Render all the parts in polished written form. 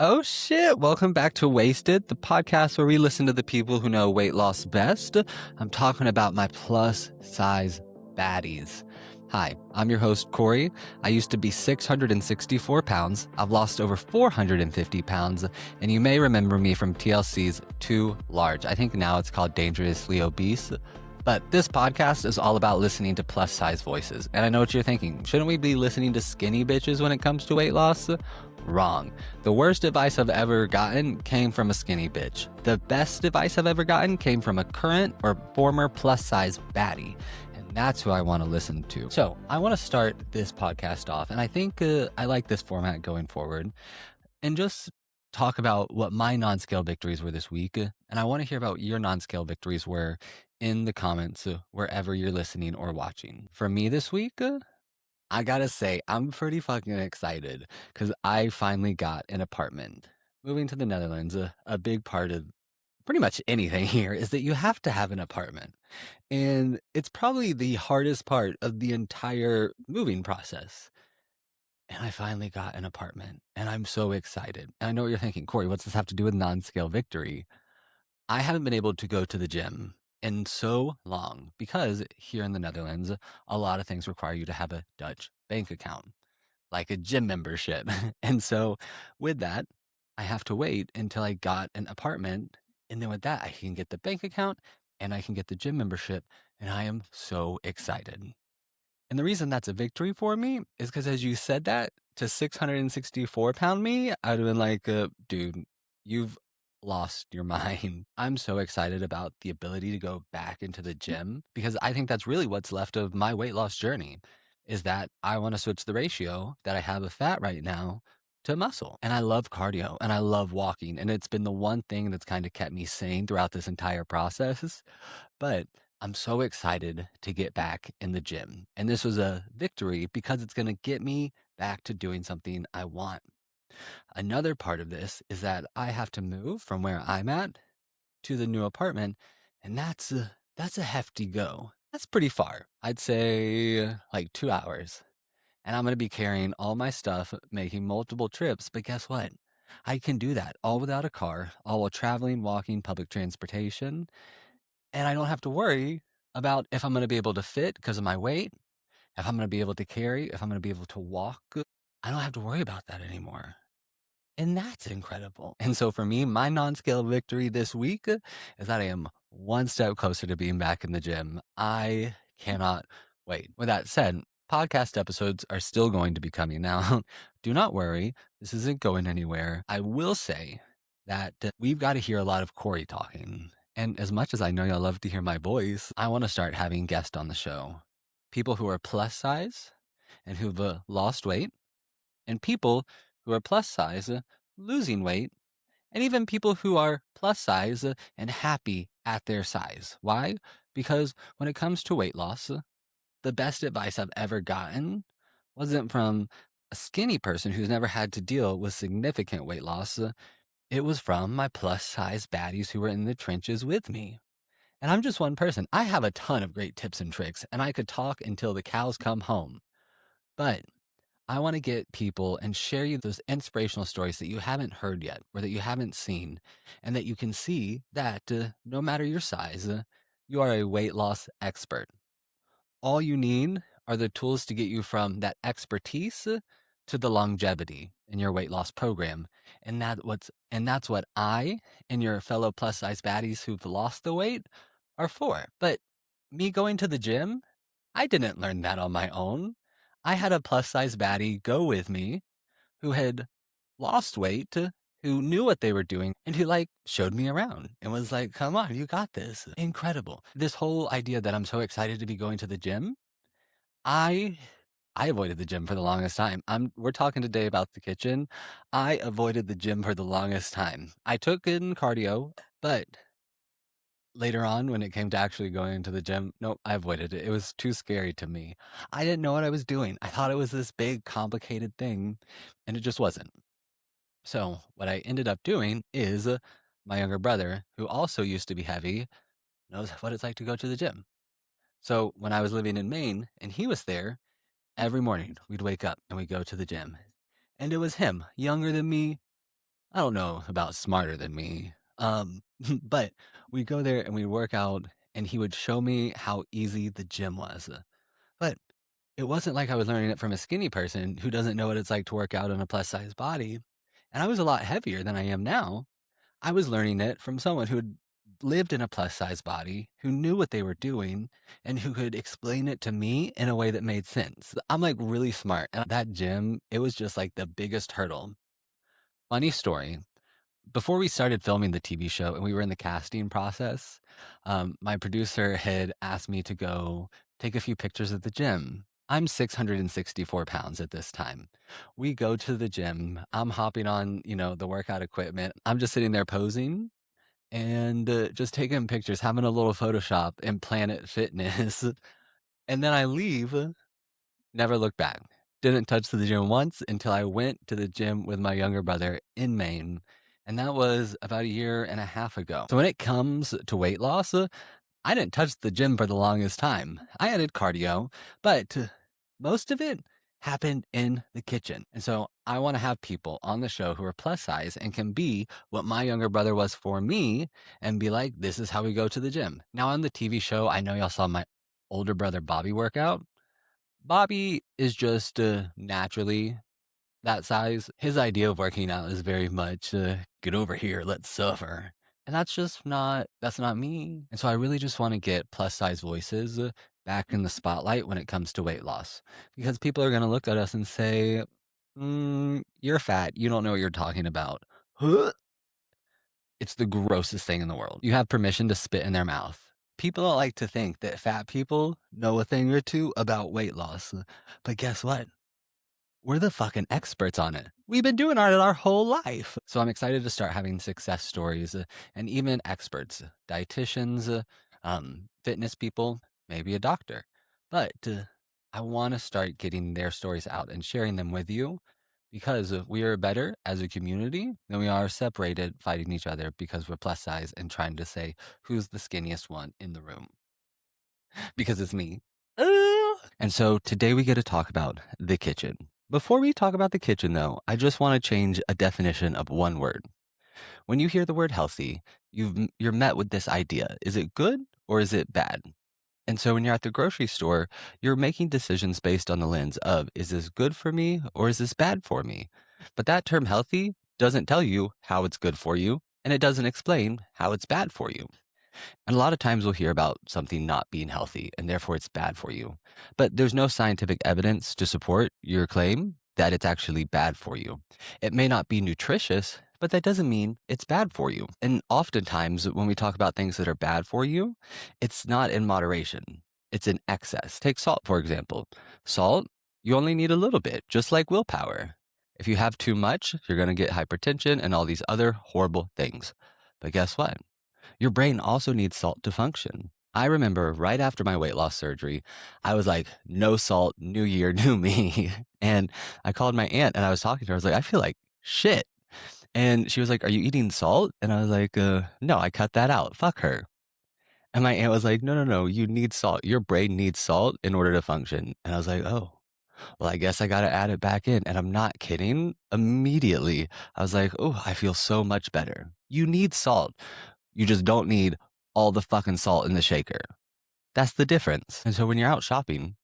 Oh shit, welcome back to Wasted, the podcast where we listen to the people who know weight loss best. I'm talking about my plus size baddies. Hi, I'm your host, Corey. I used to be 664 pounds. I've lost over 450 pounds, and you may remember me from TLC's Too Large. I think now it's called Dangerously Obese. But this podcast is all about listening to plus size voices. And I know what you're thinking. Shouldn't we be listening to skinny bitches when it comes to weight loss? Wrong. The worst advice I've ever gotten came from a skinny bitch. The best advice I've ever gotten came from a current or former plus size baddie. And that's who I want to listen to. So I want to start this podcast off. And I think I like this format going forward. And just talk about what my non-scale victories were this week. And I want to hear about your non-scale victories were in the comments wherever you're listening or watching. For me this week, I gotta say, I'm pretty fucking excited because I finally got an apartment. Moving to the Netherlands, a big part of pretty much anything here is that you have to have an apartment. And it's probably the hardest part of the entire moving process. And I finally got an apartment and I'm so excited. And I know what you're thinking, Corey, what's this have to do with non-scale victory? I haven't been able to go to the gym in so long because here in the Netherlands, a lot of things require you to have a Dutch bank account, like a gym membership. And so with that, I have to wait until I got an apartment. And then with that, I can get the bank account and I can get the gym membership. And I am so excited. And the reason that's a victory for me is because as you said that to 664-pound me, I'd have been like, dude, you've lost your mind. I'm so excited about the ability to go back into the gym because I think that's really what's left of my weight loss journey is that I want to switch the ratio that I have of fat right now to muscle. And I love cardio and I love walking. And it's been the one thing that's kind of kept me sane throughout this entire process. But I'm so excited to get back in the gym. And this was a victory because it's going to get me back to doing something I want. Another part of this is that I have to move from where I'm at to the new apartment, and that's a hefty go. That's pretty far. I'd say like 2 hours. And I'm going to be carrying all my stuff, making multiple trips, but guess what? I can do that all without a car, all while traveling, walking, public transportation, and I don't have to worry about if I'm going to be able to fit because of my weight, if I'm going to be able to carry, if I'm going to be able to walk. I don't have to worry about that anymore. And that's incredible. And so for me, my non-scale victory this week is that I am one step closer to being back in the gym. I cannot wait. With that said, podcast episodes are still going to be coming now. Do not worry. This isn't going anywhere. I will say that we've got to hear a lot of Corey talking. And as much as I know y'all love to hear my voice, I want to start having guests on the show. People who are plus size and who've lost weight and people who are plus size losing weight, and even people who are plus size and happy at their size. Why? Because when it comes to weight loss, the best advice I've ever gotten wasn't from a skinny person who's never had to deal with significant weight loss. It was from my plus size baddies who were in the trenches with me. And I'm just one person. I have a ton of great tips and tricks, and I could talk until the cows come home. But I want to get people and share you those inspirational stories that you haven't heard yet or that you haven't seen, and that you can see that no matter your size, you are a weight loss expert. All you need are the tools to get you from that expertise to the longevity in your weight loss program. And that's what I and your fellow plus size baddies who've lost the weight are for. But me going to the gym, I didn't learn that on my own. I had a plus size baddie go with me who had lost weight, who knew what they were doing, and who like showed me around and was like, come on, you got this. Incredible. This whole idea that I'm so excited to be going to the gym, I I avoided the gym for the longest time. We're talking today about the kitchen. I avoided the gym for the longest time. I took in cardio, but later on when it came to actually going to the gym, nope, I avoided it. It was too scary to me. I didn't know what I was doing. I thought it was this big, complicated thing, and it just wasn't. So what I ended up doing is my younger brother, who also used to be heavy, knows what it's like to go to the gym. So when I was living in Maine and he was there, every morning we'd wake up and we'd go to the gym. And it was him, younger than me, I don't know about smarter than me. But we go there and we work out, and he would show me how easy the gym was. But it wasn't like I was learning it from a skinny person who doesn't know what it's like to work out in a plus size body. And I was a lot heavier than I am now. I was learning it from someone who had lived in a plus size body, who knew what they were doing, and who could explain it to me in a way that made sense. I'm like really smart. And that gym, it was just like the biggest hurdle. Funny story. Before we started filming the TV show and we were in the casting process, my producer had asked me to go take a few pictures at the gym. I'm 664 pounds at this time. We go to the gym. I'm hopping on, the workout equipment. I'm just sitting there posing and just taking pictures, having a little Photoshop and Planet Fitness. And then I leave, never looked back. Didn't touch the gym once until I went to the gym with my younger brother in Maine. And that was about a year and a half ago. So when it comes to weight loss, I didn't touch the gym for the longest time. I added cardio, but most of it happened in the kitchen. And so I want to have people on the show who are plus size and can be what my younger brother was for me and be like, this is how we go to the gym. Now on the TV show, I know y'all saw my older brother Bobby work out. Bobby is just naturally that size. His idea of working out is very much get over here, let's suffer. And that's not me. And so I really just want to get plus size voices back in the spotlight when it comes to weight loss, because people are going to look at us and say, you're fat. You don't know what you're talking about. Huh? It's the grossest thing in the world. You have permission to spit in their mouth. People don't like to think that fat people know a thing or two about weight loss. But guess what? We're the fucking experts on it. We've been doing it our whole life. So I'm excited to start having success stories and even experts, dietitians, fitness people, maybe a doctor. But I want to start getting their stories out and sharing them with you, because we are better as a community than we are separated fighting each other because we're plus size and trying to say who's the skinniest one in the room, because it's me. And so today we get to talk about the kitchen. Before we talk about the kitchen, though, I just want to change a definition of one word. When you hear the word healthy, you're met with this idea. Is it good or is it bad? And so when you're at the grocery store, you're making decisions based on the lens of, is this good for me or is this bad for me? But that term healthy doesn't tell you how it's good for you, and it doesn't explain how it's bad for you. And a lot of times we'll hear about something not being healthy and therefore it's bad for you. But there's no scientific evidence to support your claim that it's actually bad for you. It may not be nutritious, but that doesn't mean it's bad for you. And oftentimes when we talk about things that are bad for you, it's not in moderation. It's in excess. Take salt, for example. Salt, you only need a little bit, just like willpower. If you have too much, you're going to get hypertension and all these other horrible things. But guess what? Your brain also needs salt to function. I remember right after my weight loss surgery, I was like, no salt, new year, new me. And I called my aunt and I was talking to her. I was like, I feel like shit. And she was like, are you eating salt? And I was like, no, I cut that out. Fuck her. And my aunt was like, no, no, no, you need salt. Your brain needs salt in order to function. And I was like, oh, well, I guess I got to add it back in. And I'm not kidding. Immediately, I was like, oh, I feel so much better. You need salt. You just don't need all the fucking salt in the shaker. That's the difference. And so when you're out shopping,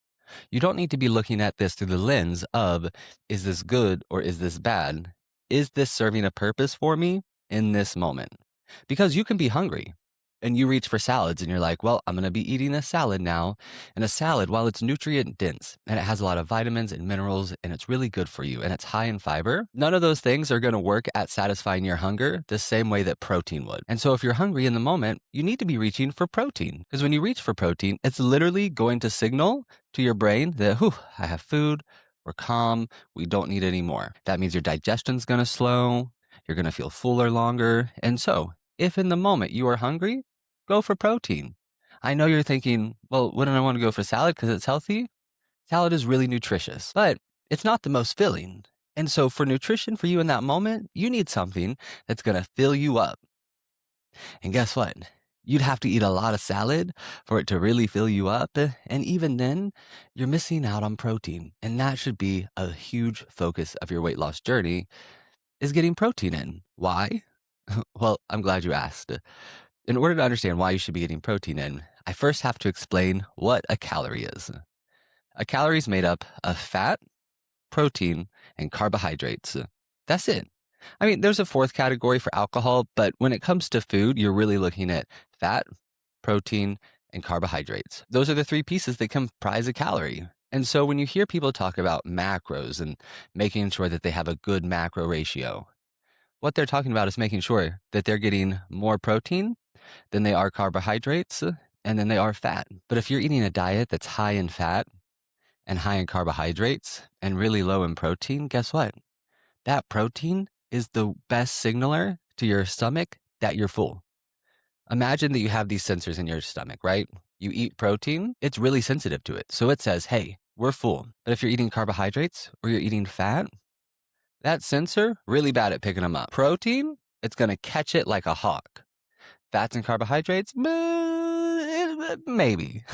you don't need to be looking at this through the lens of, is this good or is this bad? Is this serving a purpose for me in this moment? Because you can be hungry and you reach for salads and you're like, well, I'm going to be eating a salad now. And a salad, while it's nutrient dense and it has a lot of vitamins and minerals and it's really good for you and it's high in fiber, none of those things are going to work at satisfying your hunger the same way that protein would. And so if you're hungry in the moment, you need to be reaching for protein, because when you reach for protein, it's literally going to signal to your brain that, whew, I have food, we're calm, we don't need any more. That means your digestion's going to slow, you're going to feel fuller longer. And so if in the moment you are hungry, go for protein. I know you're thinking, well, wouldn't I want to go for salad because it's healthy? Salad is really nutritious, but it's not the most filling. And so for nutrition for you in that moment, you need something that's going to fill you up. And guess what? You'd have to eat a lot of salad for it to really fill you up. And even then, you're missing out on protein. And that should be a huge focus of your weight loss journey, is getting protein in. Why? Well, I'm glad you asked. In order to understand why you should be getting protein in, I first have to explain what a calorie is. A calorie is made up of fat, protein, and carbohydrates. That's it. I mean, there's a fourth category for alcohol, but when it comes to food, you're really looking at fat, protein, and carbohydrates. Those are the three pieces that comprise a calorie. And so when you hear people talk about macros and making sure that they have a good macro ratio, what they're talking about is making sure that they're getting more protein than they are carbohydrates and then they are fat. But if you're eating a diet that's high in fat and high in carbohydrates and really low in protein, guess what? That protein is the best signaler to your stomach that you're full. Imagine that you have these sensors in your stomach, right? You eat protein, it's really sensitive to it. So it says, hey, we're full. But if you're eating carbohydrates or you're eating fat, that sensor, really bad at picking them up. Protein, it's going to catch it like a hawk. Fats and carbohydrates, maybe.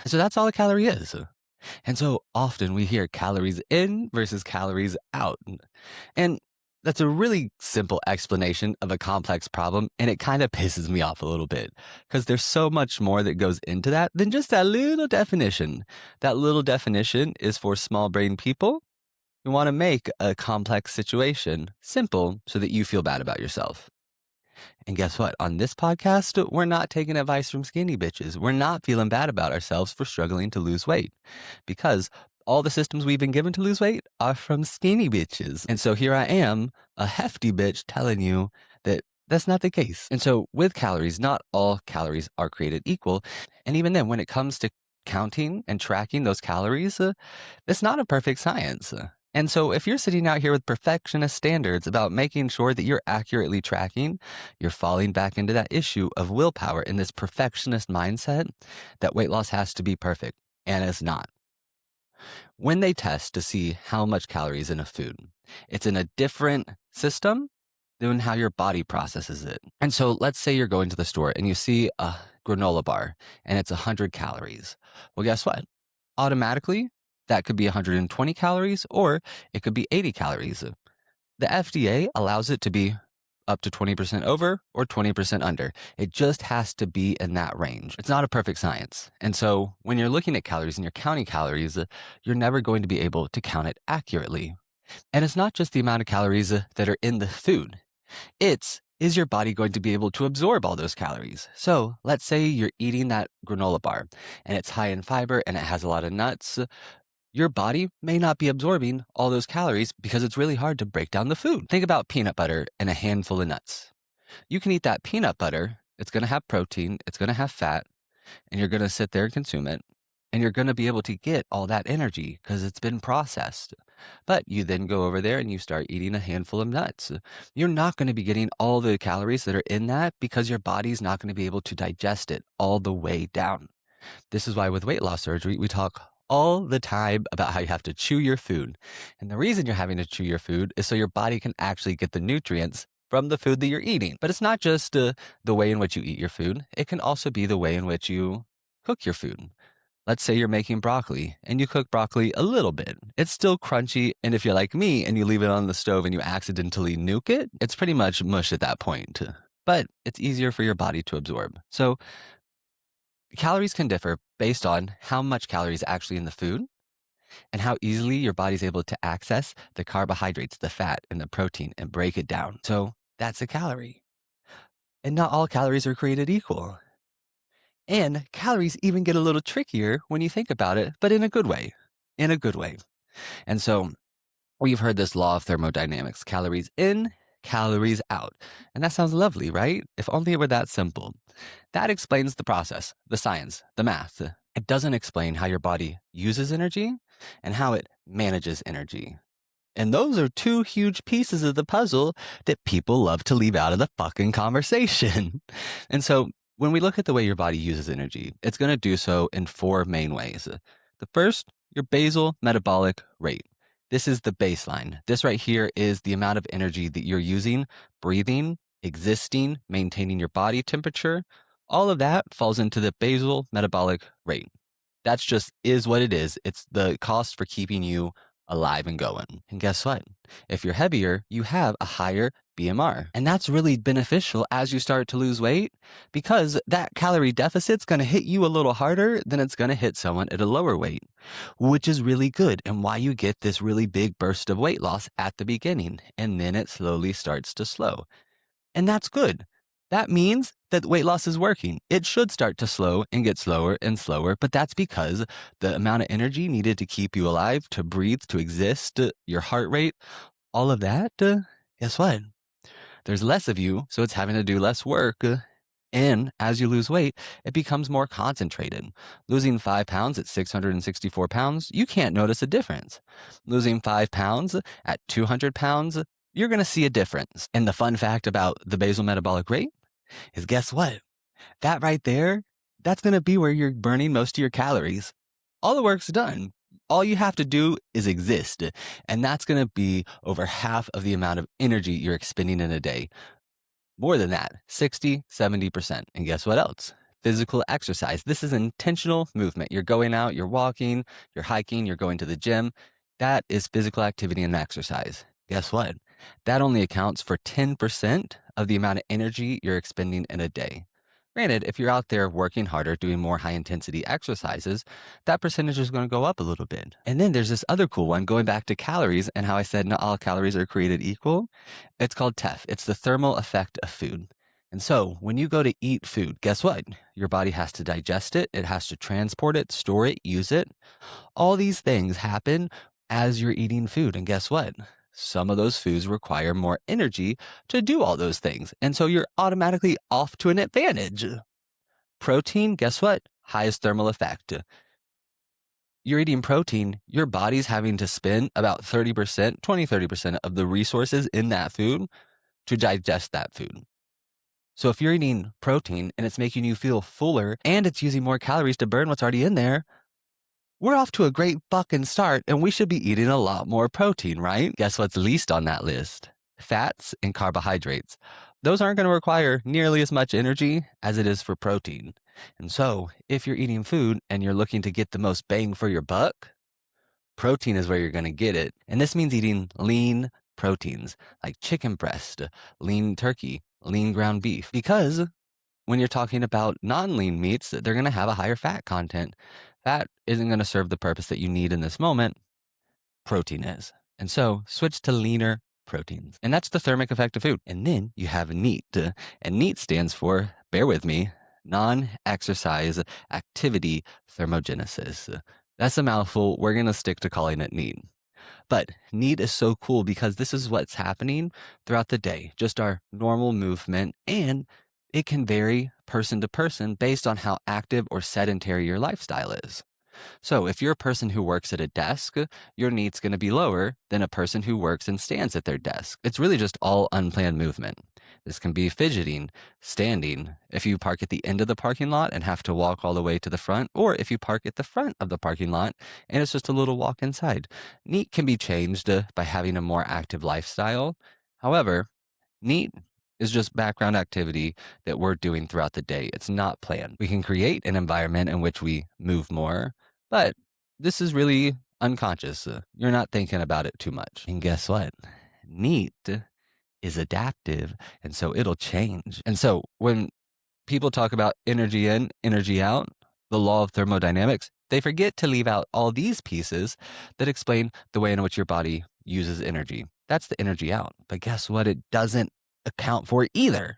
So that's all a calorie is. And so often we hear calories in versus calories out. And that's a really simple explanation of a complex problem. And it kind of pisses me off a little bit because there's so much more that goes into that than just that little definition. That little definition is for small brain people who want to make a complex situation simple so that you feel bad about yourself. And guess what? On this podcast, we're not taking advice from skinny bitches. We're not feeling bad about ourselves for struggling to lose weight because all the systems we've been given to lose weight are from skinny bitches. And so here I am, a hefty bitch telling you that that's not the case. And so with calories, not all calories are created equal. And even then, when it comes to counting and tracking those calories, it's not a perfect science. And so if you're sitting out here with perfectionist standards about making sure that you're accurately tracking, you're falling back into that issue of willpower in this perfectionist mindset that weight loss has to be perfect, and it's not. When they test to see how much calories in a food, it's in a different system than how your body processes it. And so let's say you're going to the store and you see a granola bar and it's 100 calories. Well, guess what? Automatically, that could be 120 calories or it could be 80 calories. The FDA allows it to be up to 20% over or 20% under. It just has to be in that range. It's not a perfect science. And so when you're looking at calories and you're counting calories, you're never going to be able to count it accurately. And it's not just the amount of calories that are in the food. Is your body going to be able to absorb all those calories? So let's say you're eating that granola bar and it's high in fiber and it has a lot of nuts. Your body may not be absorbing all those calories because it's really hard to break down the food. Think about peanut butter and a handful of nuts. You can eat that peanut butter. It's going to have protein. It's going to have fat. And you're going to sit there and consume it. And you're going to be able to get all that energy because it's been processed. But you then go over there and you start eating a handful of nuts. You're not going to be getting all the calories that are in that because your body's not going to be able to digest it all the way down. This is why with weight loss surgery, we talk all the time about how you have to chew your food. And the reason you're having to chew your food is so your body can actually get the nutrients from the food that you're eating. But it's not just the way in which you eat your food. It can also be the way in which you cook your food. Let's say you're making broccoli and you cook broccoli a little bit. It's still crunchy. And if you're like me and you leave it on the stove and you accidentally nuke it, it's pretty much mush at that point. But it's easier for your body to absorb. So calories can differ based on how much calories actually in the food and how easily your body's able to access the carbohydrates, the fat, and the protein and break it down. So that's a calorie. And not all calories are created equal. And calories even get a little trickier when you think about it, but in a good way. In a good way. And so we've heard this law of thermodynamics, calories in, calories out. And that sounds lovely, right? If only it were that simple. That explains the process, the science, the math. It doesn't explain how your body uses energy and how it manages energy. And those are two huge pieces of the puzzle that people love to leave out of the fucking conversation. And so when we look at the way your body uses energy, it's going to do so in four main ways. The first, your basal metabolic rate. This is the baseline. This right here is the amount of energy that you're using, breathing, existing, maintaining your body temperature. All of that falls into the basal metabolic rate. That's just is what it is. It's the cost for keeping you alive and going. And guess what? If you're heavier, you have a higher BMR. And that's really beneficial as you start to lose weight because that calorie deficit's going to hit you a little harder than it's going to hit someone at a lower weight, which is really good and why you get this really big burst of weight loss at the beginning. And then it slowly starts to slow. And that's good. That means that weight loss is working. It should start to slow and get slower and slower, but that's because the amount of energy needed to keep you alive, to breathe, to exist, your heart rate, all of that, guess what? There's less of you, so it's having to do less work. And as you lose weight, it becomes more concentrated. Losing 5 pounds at 664 pounds, you can't notice a difference. Losing 5 pounds at 200 pounds, you're going to see a difference. And the fun fact about the basal metabolic rate is guess what? That right there, that's going to be where you're burning most of your calories. All the work's done. All you have to do is exist. And that's going to be over half of the amount of energy you're expending in a day. More than that, 60, 70%. And guess what else? Physical exercise. This is intentional movement. You're going out, you're walking, you're hiking, you're going to the gym. That is physical activity and exercise. Guess what? That only accounts for 10% of the amount of energy you're expending in a day. Granted, if you're out there working harder, doing more high intensity exercises, that percentage is going to go up a little bit. And then there's this other cool one going back to calories and how I said not all calories are created equal. It's called TEF. It's the thermal effect of food. And so when you go to eat food, guess what? Your body has to digest it. It has to transport it, store it, use it. All these things happen as you're eating food. And guess what? Some of those foods require more energy to do all those things. And so you're automatically off to an advantage. Protein, guess what? Highest thermal effect. You're eating protein, your body's having to spend about 30%, 30% of the resources in that food to digest that food. So if you're eating protein and it's making you feel fuller and it's using more calories to burn what's already in there, we're off to a great fucking start and we should be eating a lot more protein, right? Guess what's least on that list? Fats and carbohydrates. Those aren't going to require nearly as much energy as it is for protein. And so if you're eating food and you're looking to get the most bang for your buck, protein is where you're going to get it. And this means eating lean proteins like chicken breast, lean turkey, lean ground beef, because when you're talking about non-lean meats, they're going to have a higher fat content. Fat isn't going to serve the purpose that you need in this moment. Protein is. And so switch to leaner proteins. And that's the thermic effect of food. And then you have NEAT. And NEAT stands for, bear with me, non-exercise activity thermogenesis. That's a mouthful. We're going to stick to calling it NEAT. But NEAT is so cool because this is what's happening throughout the day, just our normal movement, and it can vary person to person based on how active or sedentary your lifestyle is. So if you're a person who works at a desk, your NEAT's going to be lower than a person who works and stands at their desk. It's really just all unplanned movement. This can be fidgeting, standing, if you park at the end of the parking lot and have to walk all the way to the front, or if you park at the front of the parking lot and it's just a little walk inside. NEAT can be changed by having a more active lifestyle. However, NEAT is just background activity that we're doing throughout the day. It's not planned. We can create an environment in which we move more, but this is really unconscious. You're not thinking about it too much. And guess what? NEAT is adaptive, and so it'll change. And so when people talk about energy in, energy out, the law of thermodynamics, they forget to leave out all these pieces that explain the way in which your body uses energy. That's the energy out. But guess what? It doesn't account for either.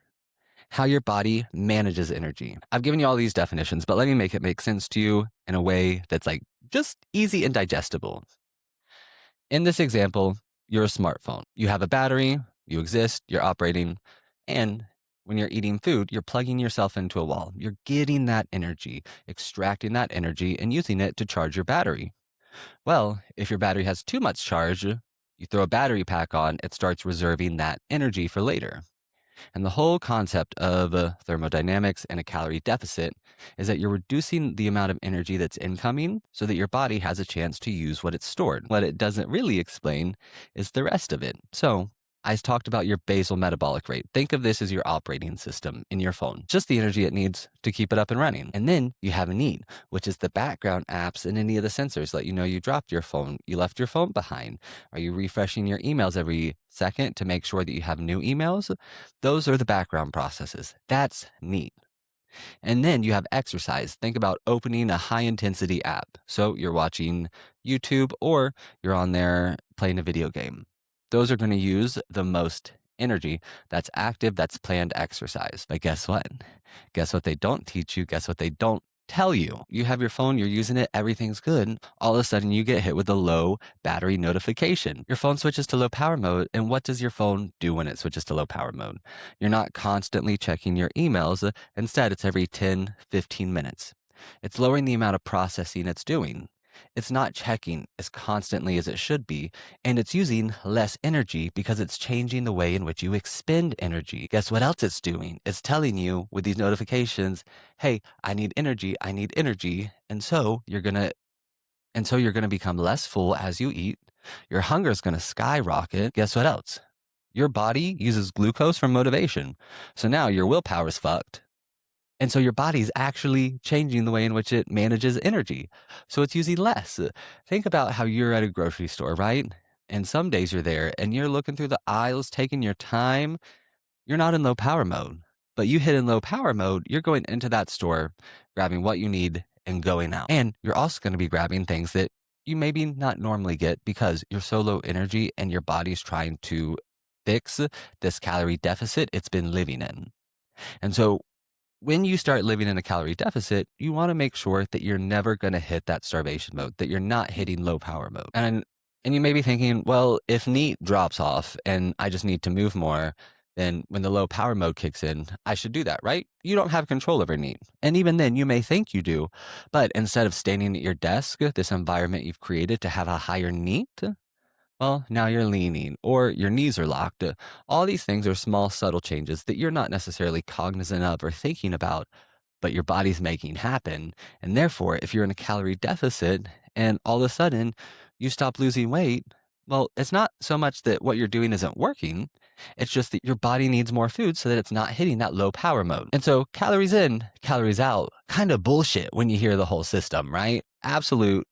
How your body manages energy. I've given you all these definitions, but let me make it make sense to you in a way that's like just easy and digestible. In this example, you're a smartphone. You have a battery, you exist, you're operating, and when you're eating food, you're plugging yourself into a wall. You're getting that energy, extracting that energy, and using it to charge your battery. Well, if your battery has too much charge, you throw a battery pack on, it starts reserving that energy for later. And the whole concept of thermodynamics and a calorie deficit is that you're reducing the amount of energy that's incoming so that your body has a chance to use what it's stored. What it doesn't really explain is the rest of it. So I talked about your basal metabolic rate. Think of this as your operating system in your phone, just the energy it needs to keep it up and running. And then you have need, which is the background apps and any of the sensors let you know you dropped your phone, you left your phone behind. Are you refreshing your emails every second to make sure that you have new emails? Those are the background processes. That's need. And then you have exercise. Think about opening a high intensity app. So you're watching YouTube or you're on there playing a video game. Those are going to use the most energy. That's active, that's planned exercise. But guess what? Guess what they don't teach you? Guess what they don't tell you? You have your phone, you're using it, everything's good. All of a sudden, you get hit with a low battery notification. Your phone switches to low power mode. And what does your phone do when it switches to low power mode? You're not constantly checking your emails. Instead, it's every 10, 15 minutes. It's lowering the amount of processing it's doing. It's not checking as constantly as it should be, and it's using less energy because it's changing the way in which you expend energy. Guess what else it's doing? It's telling you with these notifications, hey, I need energy, I need energy. And so you're gonna become less full as you eat. Your hunger is gonna skyrocket. Guess what else? Your body uses glucose for motivation. So now your willpower is fucked. And so your body's actually changing the way in which it manages energy. So it's using less. Think about how you're at a grocery store, right? And some days you're there and you're looking through the aisles, taking your time. You're not in low power mode, but you hit in low power mode. You're going into that store, grabbing what you need and going out. And you're also going to be grabbing things that you maybe not normally get because you're so low energy and your body's trying to fix this calorie deficit it's been living in. And so when you start living in a calorie deficit, you want to make sure that you're never going to hit that starvation mode, that you're not hitting low power mode. And you may be thinking, well, if NEAT drops off and I just need to move more, then when the low power mode kicks in, I should do that, right? You don't have control over NEAT. And even then, you may think you do. But instead of standing at your desk, this environment you've created to have a higher NEAT, well, now you're leaning or your knees are locked. All these things are small, subtle changes that you're not necessarily cognizant of or thinking about, but your body's making happen. And therefore, if you're in a calorie deficit and all of a sudden you stop losing weight, well, it's not so much that what you're doing isn't working. It's just that your body needs more food so that it's not hitting that low power mode. And so calories in, calories out, kind of bullshit when you hear the whole system, right? Absolute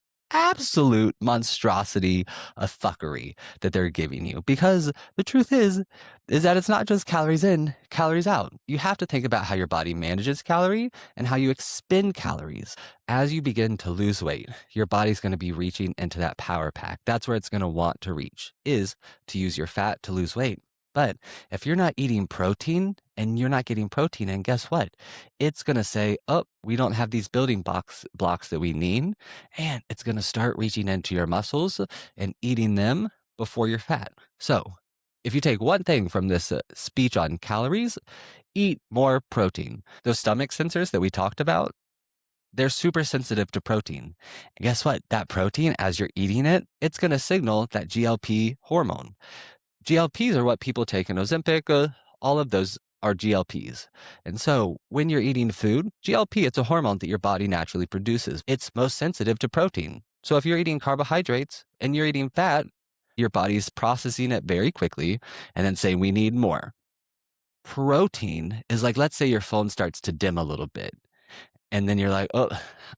monstrosity of fuckery that they're giving you. Because the truth is that it's not just calories in, calories out. You have to think about how your body manages calorie and how you expend calories. As you begin to lose weight, your body's going to be reaching into that power pack. That's where it's going to want to reach, is to use your fat to lose weight. But if you're not eating protein and you're not getting protein, and guess what? It's going to say, oh, we don't have these building blocks that we need. And it's going to start reaching into your muscles and eating them before your fat. So if you take one thing from this speech on calories, eat more protein. Those stomach sensors that we talked about, they're super sensitive to protein. And guess what? That protein, as you're eating it, it's going to signal that GLP hormone. GLPs are what people take in Ozempic. All of those are GLPs. And so when you're eating food, GLP, it's a hormone that your body naturally produces. It's most sensitive to protein. So if you're eating carbohydrates and you're eating fat, your body's processing it very quickly and then saying, we need more. Protein is like, let's say your phone starts to dim a little bit. And then you're like, oh,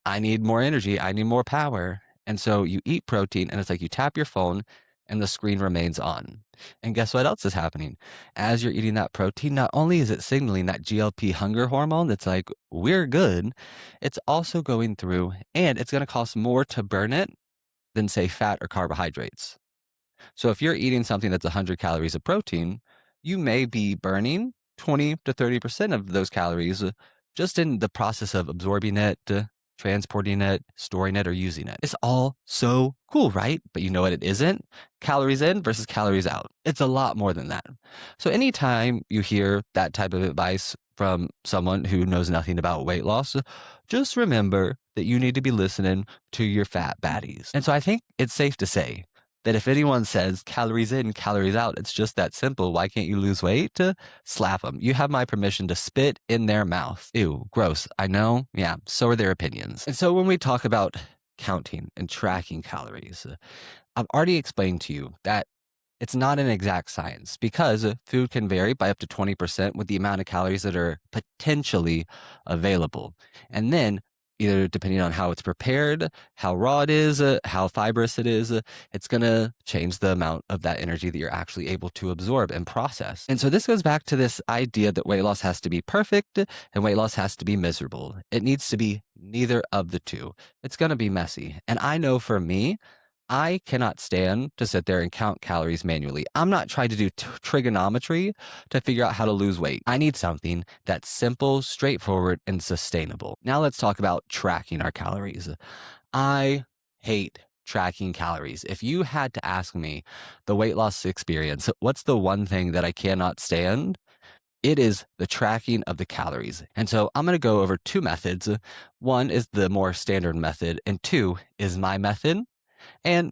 I need more energy. I need more power. And so you eat protein and it's like you tap your phone and the screen remains on. And guess what else is happening? As you're eating that protein, not only is it signaling that GLP hunger hormone that's like, we're good, it's also going through and it's going to cost more to burn it than, say, fat or carbohydrates. So if you're eating something that's 100 calories of protein, you may be burning 20 to 30% of those calories just in the process of absorbing it, transporting it, storing it, or using it. It's all so cool, right? But you know what it isn't? Calories in versus calories out. It's a lot more than that. So anytime you hear that type of advice from someone who knows nothing about weight loss, just remember that you need to be listening to your fat baddies. And so I think it's safe to say that if anyone says calories in, calories out, it's just that simple. Why can't you lose weight? Slap them. You have my permission to spit in their mouth. Ew, gross. I know. Yeah, so are their opinions. And so when we talk about counting and tracking calories, I've already explained to you that It's not an exact science because food can vary by up to 20% with the amount of calories that are potentially available. And then, either depending on how it's prepared, how raw it is, how fibrous it is, it's going to change the amount of that energy that you're actually able to absorb and process. And so, this goes back to this idea that weight loss has to be perfect and weight loss has to be miserable. It needs to be neither of the two. It's going to be messy. And I know for me, I cannot stand to sit there and count calories manually. I'm not trying to do trigonometry to figure out how to lose weight. I need something that's simple, straightforward, and sustainable. Now let's talk about tracking our calories. I hate tracking calories. If you had to ask me the weight loss experience, what's the one thing that I cannot stand? It is the tracking of the calories. And so I'm going to go over two methods. One is the more standard method, and two is my method. And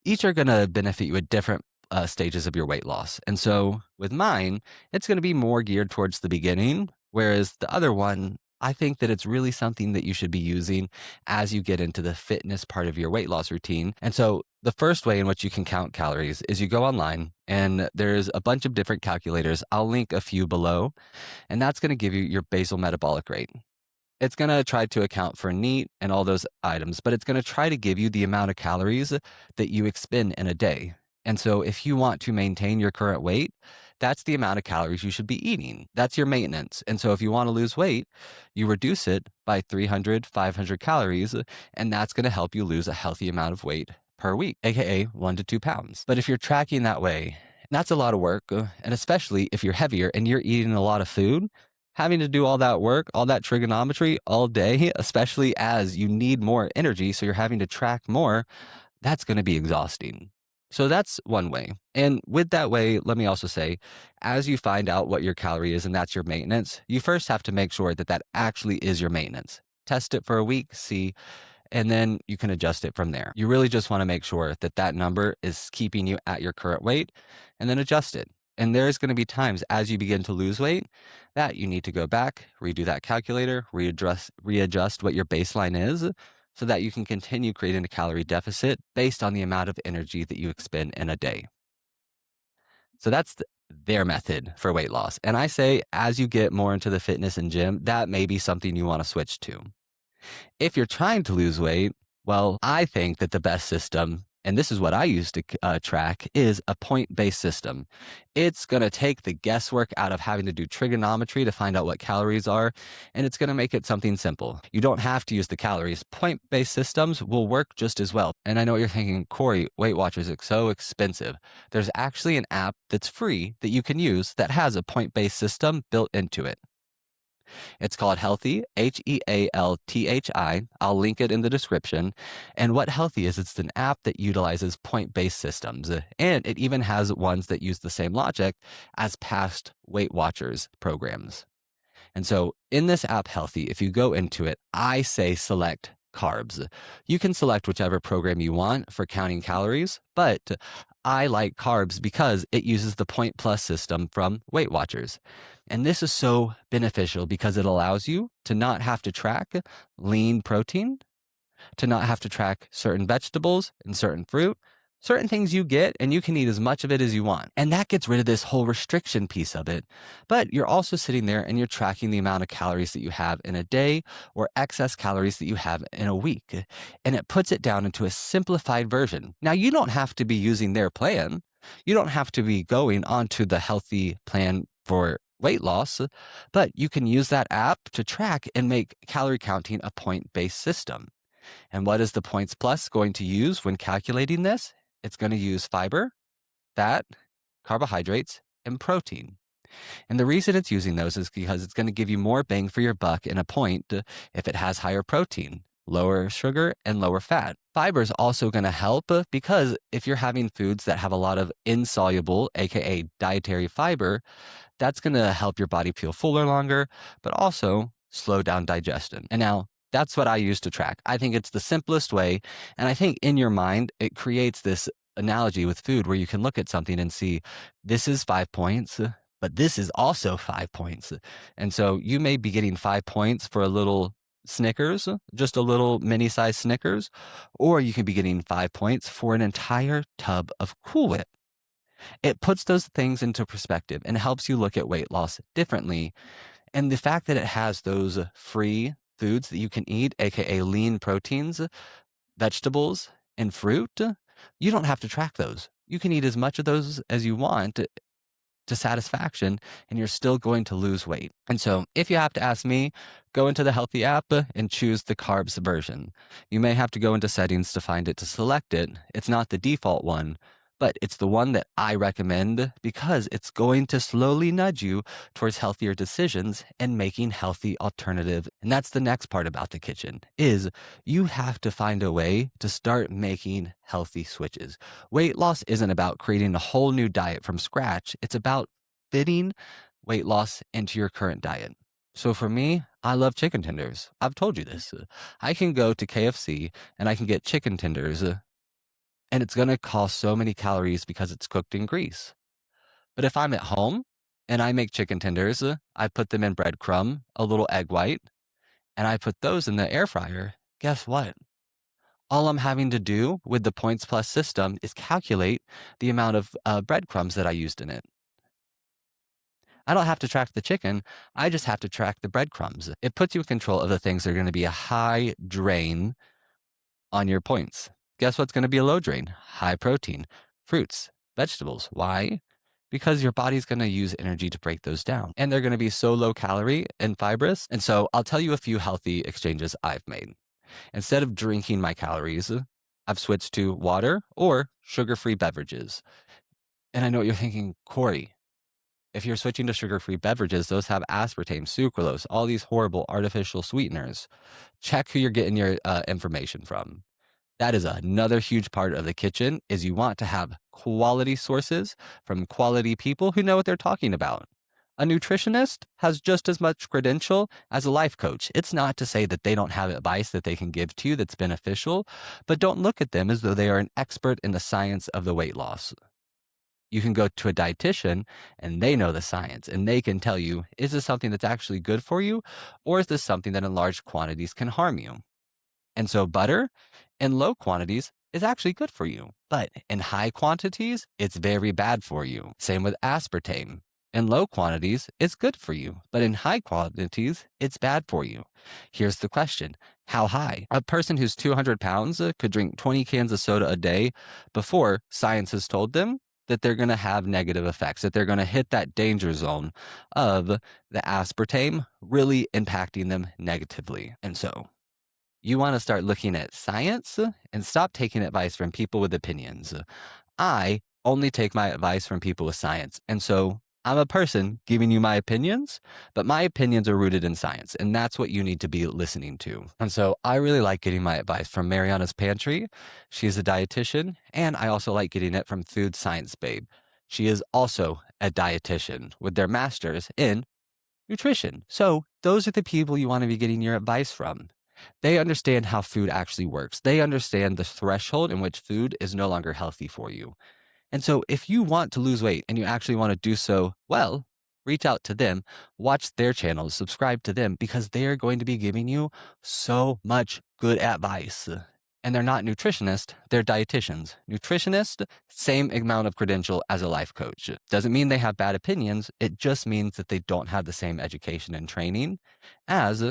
each are going to benefit you at different stages of your weight loss. And so with mine, it's going to be more geared towards the beginning, whereas the other one, I think that it's really something that you should be using as you get into the fitness part of your weight loss routine. And so the first way in which you can count calories is you go online and there's a bunch of different calculators. I'll link a few below, and that's going to give you your basal metabolic rate. It's going to try to account for NEAT and all those items, but it's going to try to give you the amount of calories that you expend in a day. And so if you want to maintain your current weight, that's the amount of calories you should be eating. That's your maintenance. And so if you want to lose weight, you reduce it by 300, 500 calories, and that's going to help you lose a healthy amount of weight per week, aka 1 to 2 pounds. But if you're tracking that way, that's a lot of work. And especially if you're heavier and you're eating a lot of food, having to do all that work, all that trigonometry all day, especially as you need more energy, so you're having to track more, that's going to be exhausting. So that's one way. And with that way, let me also say, as you find out what your calorie is and that's your maintenance, you first have to make sure that that actually is your maintenance. Test it for a week, see, and then you can adjust it from there. You really just want to make sure that that number is keeping you at your current weight and then adjust it. And there's going to be times as you begin to lose weight that you need to go back, redo that calculator, readjust what your baseline is so that you can continue creating a calorie deficit based on the amount of energy that you expend in a day. So that's their method for weight loss. And I say, as you get more into the fitness and gym, that may be something you want to switch to. If you're trying to lose weight, well, I think that the best system, and this is what I use to track, is a point-based system. It's going to take the guesswork out of having to do trigonometry to find out what calories are, and it's going to make it something simple. You don't have to use the calories. Point-based systems will work just as well. And I know what you're thinking, Corey, Weight Watchers are so expensive. There's actually an app that's free that you can use that has a point-based system built into it. It's called Healti, Healthi. I'll link it in the description. And what Healti is, it's an app that utilizes point-based systems. And it even has ones that use the same logic as past Weight Watchers programs. And so in this app, Healti, if you go into it, I say select carbs. You can select whichever program you want for counting calories, but I like carbs because it uses the Point Plus system from Weight Watchers. And this is so beneficial because it allows you to not have to track lean protein, to not have to track certain vegetables and certain fruit, certain things you get, and you can eat as much of it as you want. And that gets rid of this whole restriction piece of it. But you're also sitting there and you're tracking the amount of calories that you have in a day or excess calories that you have in a week. And it puts it down into a simplified version. Now, you don't have to be using their plan. You don't have to be going onto the Healti plan for weight loss, but you can use that app to track and make calorie counting a point-based system. And what is the Points Plus going to use when calculating this? It's going to use fiber, fat, carbohydrates, and protein. And the reason it's using those is because it's going to give you more bang for your buck in a point if it has higher protein, lower sugar, and lower fat. Fiber is also going to help because if you're having foods that have a lot of insoluble, aka dietary fiber, that's going to help your body feel fuller longer, but also slow down digestion. And now, that's what I use to track. I think it's the simplest way. And I think in your mind, it creates this analogy with food where you can look at something and see, this is 5 points, but this is also 5 points. And so you may be getting 5 points for a little Snickers, just a little mini size Snickers, or you can be getting 5 points for an entire tub of Cool Whip. It puts those things into perspective and helps you look at weight loss differently. And the fact that it has those free foods that you can eat, aka lean proteins, vegetables, and fruit, you don't have to track those. You can eat as much of those as you want to satisfaction, and you're still going to lose weight. And so, if you have to ask me, go into the Healthy app and choose the carbs version. You may have to go into settings to find it to select it. It's not the default one, but it's the one that I recommend because it's going to slowly nudge you towards healthier decisions and making healthy alternative. And that's the next part about the kitchen is you have to find a way to start making healthy switches. Weight loss isn't about creating a whole new diet from scratch. It's about fitting weight loss into your current diet. So for me, I love chicken tenders. I've told you this. I can go to KFC and I can get chicken tenders and it's going to cost so many calories because it's cooked in grease. But if I'm at home and I make chicken tenders, I put them in breadcrumb, a little egg white, and I put those in the air fryer. Guess what? All I'm having to do with the Points Plus system is calculate the amount of breadcrumbs that I used in it. I don't have to track the chicken. I just have to track the breadcrumbs. It puts you in control of the things that are going to be a high drain on your points. Guess what's going to be a low drain? High protein, fruits, vegetables. Why? Because your body's going to use energy to break those down. And they're going to be so low calorie and fibrous. And so I'll tell you a few healthy exchanges I've made. Instead of drinking my calories, I've switched to water or sugar-free beverages. And I know what you're thinking, Corey, if you're switching to sugar-free beverages, those have aspartame, sucralose, all these horrible artificial sweeteners. Check who you're getting your information from. That is another huge part of the kitchen is you want to have quality sources from quality people who know what they're talking about. A nutritionist has just as much credential as a life coach. It's not to say that they don't have advice that they can give to you that's beneficial, but don't look at them as though they are an expert in the science of the weight loss. You can go to a dietitian and they know the science and they can tell you, is this something that's actually good for you? Or is this something that in large quantities can harm you? And so butter in low quantities is actually good for you, but in high quantities, it's very bad for you. Same with aspartame. In low quantities, it's good for you, but in high quantities, it's bad for you. Here's the question. How high? A person who's 200 pounds could drink 20 cans of soda a day before science has told them that they're going to have negative effects, that they're going to hit that danger zone of the aspartame really impacting them negatively. And so you want to start looking at science and stop taking advice from people with opinions. I only take my advice from people with science. And so I'm a person giving you my opinions, but my opinions are rooted in science. And that's what you need to be listening to. And so I really like getting my advice from Mariana's Pantry. She's a dietitian. And I also like getting it from Food Science Babe. She is also a dietitian with their masters in nutrition. So those are the people you want to be getting your advice from. They understand how food actually works. They understand the threshold in which food is no longer healthy for you. And so if you want to lose weight and you actually want to do so well, reach out to them, watch their channels, subscribe to them because they are going to be giving you so much good advice. And they're not nutritionists, they're dietitians. Nutritionist, same amount of credential as a life coach. Doesn't mean they have bad opinions. It just means that they don't have the same education and training as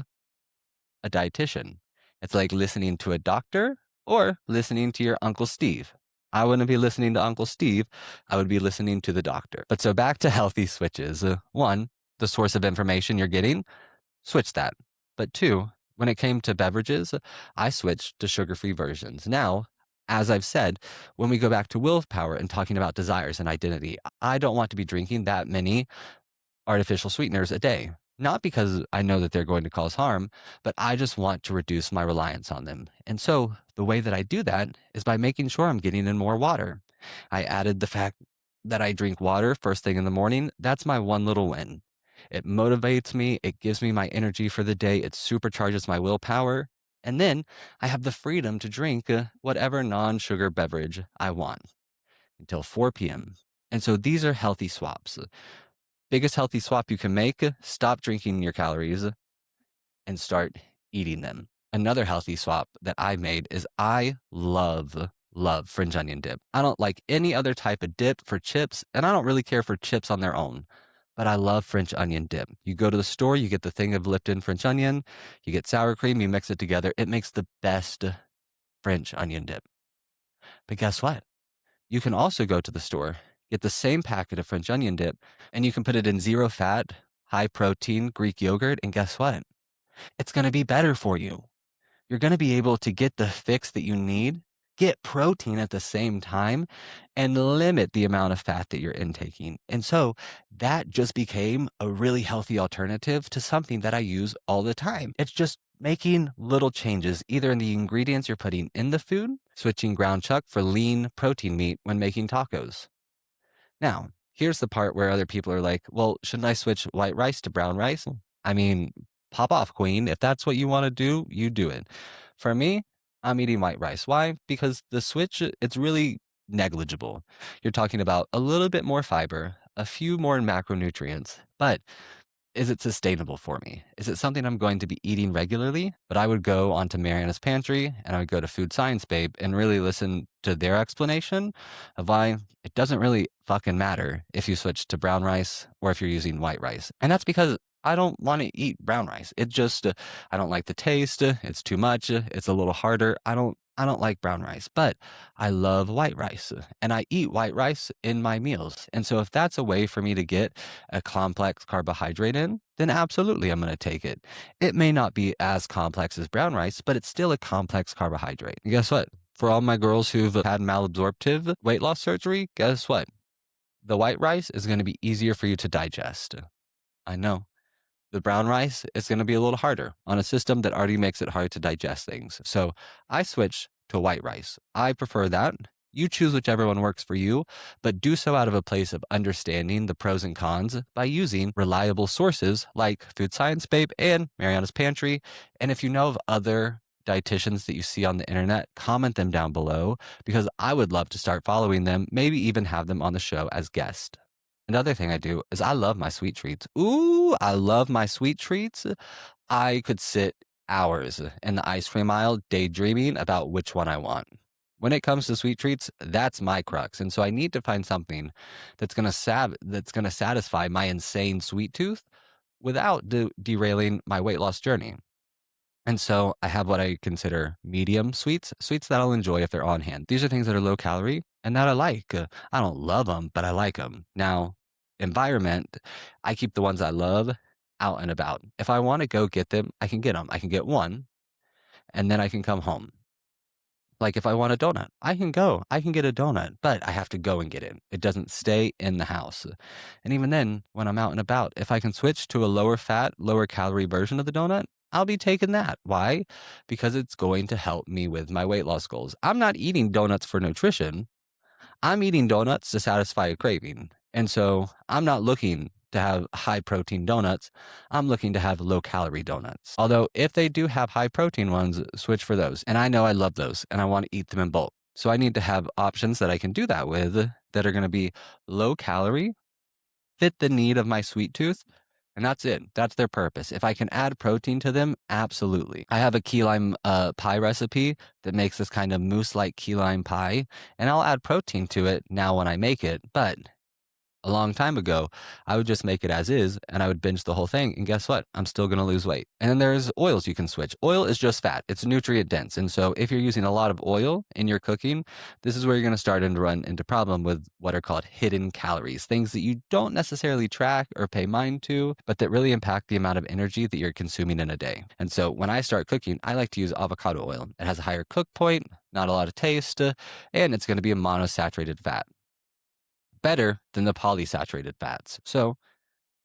a dietitian. It's like listening to a doctor or listening to your Uncle Steve. I wouldn't be listening to Uncle Steve. I would be listening to the doctor. But so back to healthy switches. One, the source of information you're getting, switch that. But two, when it came to beverages, I switched to sugar-free versions. Now, as I've said, when we go back to willpower and talking about desires and identity, I don't want to be drinking that many artificial sweeteners a day. Not because I know that they're going to cause harm, but I just want to reduce my reliance on them. And so the way that I do that is by making sure I'm getting in more water. I added the fact that I drink water first thing in the morning. That's my one little win. It motivates me. It gives me my energy for the day. It supercharges my willpower. And then I have the freedom to drink whatever non-sugar beverage I want until 4 p.m. And so these are healthy swaps. Biggest healthy swap you can make, stop drinking your calories and start eating them. Another healthy swap that I made is I love love French onion dip. I don't like any other type of dip for chips, and I don't really care for chips on their own. But I love French onion dip. You go to the store, you get the thing of Lipton French onion, you get sour cream, you mix it together. It makes the best French onion dip. But guess what? You can also go to the store, get the same packet of French onion dip, and you can put it in zero fat, high protein Greek yogurt. And guess what? It's going to be better for you. You're going to be able to get the fix that you need, get protein at the same time, and limit the amount of fat that you're intaking. And so that just became a really healthy alternative to something that I use all the time. It's just making little changes, either in the ingredients you're putting in the food, switching ground chuck for lean protein meat when making tacos. Now, here's the part where other people are like, well, shouldn't I switch white rice to brown rice? I mean, pop off, queen. If that's what you want to do, you do it. For me, I'm eating white rice. Why? Because the switch, it's really negligible. You're talking about a little bit more fiber, a few more macronutrients, but is it sustainable for me? Is it something I'm going to be eating regularly? But I would go onto Mariana's Pantry and I would go to Food Science Babe and really listen to their explanation of why it doesn't really fucking matter if you switch to brown rice or if you're using white rice. And that's because I don't want to eat brown rice. It just, I don't like the taste. It's too much. It's a little harder. I don't like brown rice, but I love white rice and I eat white rice in my meals. And so if that's a way for me to get a complex carbohydrate in, then absolutely I'm going to take it. It may not be as complex as brown rice, but it's still a complex carbohydrate. And guess what? For all my girls who've had malabsorptive weight loss surgery, guess what? The white rice is going to be easier for you to digest. I know. The brown rice is going to be a little harder on a system that already makes it hard to digest things. So I switch to white rice. I prefer that. You choose whichever one works for you, but do so out of a place of understanding the pros and cons by using reliable sources like Food Science Babe and Mariana's Pantry. And if you know of other dietitians that you see on the internet, comment them down below because I would love to start following them, maybe even have them on the show as guests. Another thing I do is I love my sweet treats. Ooh, I love my sweet treats. I could sit hours in the ice cream aisle daydreaming about which one I want. When it comes to sweet treats, that's my crux. And so I need to find something that's going to satisfy my insane sweet tooth without derailing my weight loss journey. And so I have what I consider medium sweets, sweets that I'll enjoy if they're on hand. These are things that are low calorie and that I like. I don't love them, but I like them. Now, environment, I keep the ones I love out and about. If I want to go get them, I can get them. I can get one and then I can come home. Like if I want a donut, I can go, I can get a donut, but I have to go and get it. It doesn't stay in the house. And even then, when I'm out and about, if I can switch to a lower fat, lower calorie version of the donut, I'll be taking that. Why? Because it's going to help me with my weight loss goals. I'm not eating donuts for nutrition. I'm eating donuts to satisfy a craving. And so I'm not looking to have high protein donuts. I'm looking to have low calorie donuts. Although if they do have high protein ones, switch for those. And I know I love those and I want to eat them in bulk. So I need to have options that I can do that with that are going to be low calorie, fit the need of my sweet tooth. And that's it. That's their purpose. If I can add protein to them, absolutely. I have a key lime pie recipe that makes this kind of mousse-like key lime pie, and I'll add protein to it now when I make it. But a long time ago, I would just make it as is and I would binge the whole thing. And guess what? I'm still going to lose weight. And then there's oils you can switch. Oil is just fat. It's nutrient dense. And so if you're using a lot of oil in your cooking, this is where you're going to start to run into problem with what are called hidden calories, things that you don't necessarily track or pay mind to, but that really impact the amount of energy that you're consuming in a day. And so when I start cooking, I like to use avocado oil. It has a higher cook point, not a lot of taste, and it's going to be a monosaturated fat, better than the polysaturated fats. So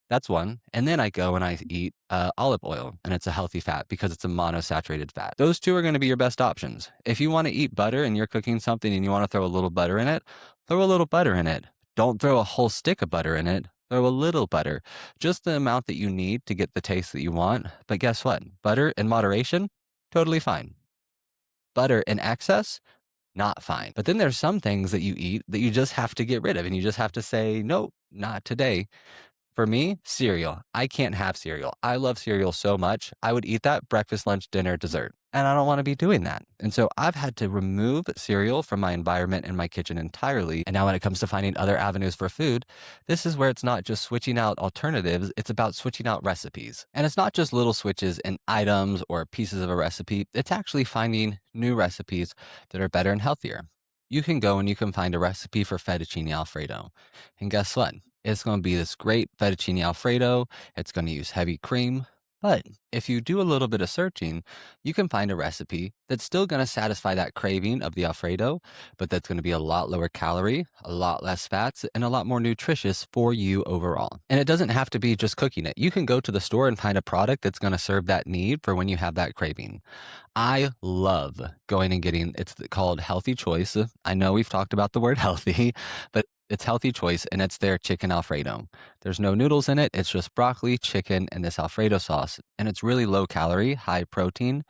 that's one. And then I go and I eat olive oil, and it's a healthy fat because it's a monosaturated fat. Those two are going to be your best options. If you want to eat butter and you're cooking something and you want to throw a little butter in it, throw a little butter in it. Don't throw a whole stick of butter in it. Throw a little butter, just the amount that you need to get the taste that you want. But guess what? Butter in moderation, totally fine. Butter in excess, not fine. But then there's some things that you eat that you just have to get rid of and you just have to say, nope, not today. For me, cereal. I can't have cereal. I love cereal so much. I would eat that breakfast, lunch, dinner, dessert. And I don't want to be doing that. And so I've had to remove cereal from my environment and my kitchen entirely. And now when it comes to finding other avenues for food, this is where it's not just switching out alternatives, it's about switching out recipes. And it's not just little switches in items or pieces of a recipe, it's actually finding new recipes that are better and healthier. You can go and you can find a recipe for fettuccine alfredo. And guess what? It's going to be this great fettuccine alfredo. It's going to use heavy cream. But if you do a little bit of searching, you can find a recipe that's still going to satisfy that craving of the Alfredo, but that's going to be a lot lower calorie, a lot less fats, and a lot more nutritious for you overall. And it doesn't have to be just cooking it. You can go to the store and find a product that's going to serve that need for when you have that craving. I love going and getting it's called Healthy Choice. I know we've talked about the word healthy, but it's Healthy Choice and it's their chicken Alfredo. There's no noodles in it. It's just broccoli, chicken, and this Alfredo sauce. And it's really low calorie, high protein,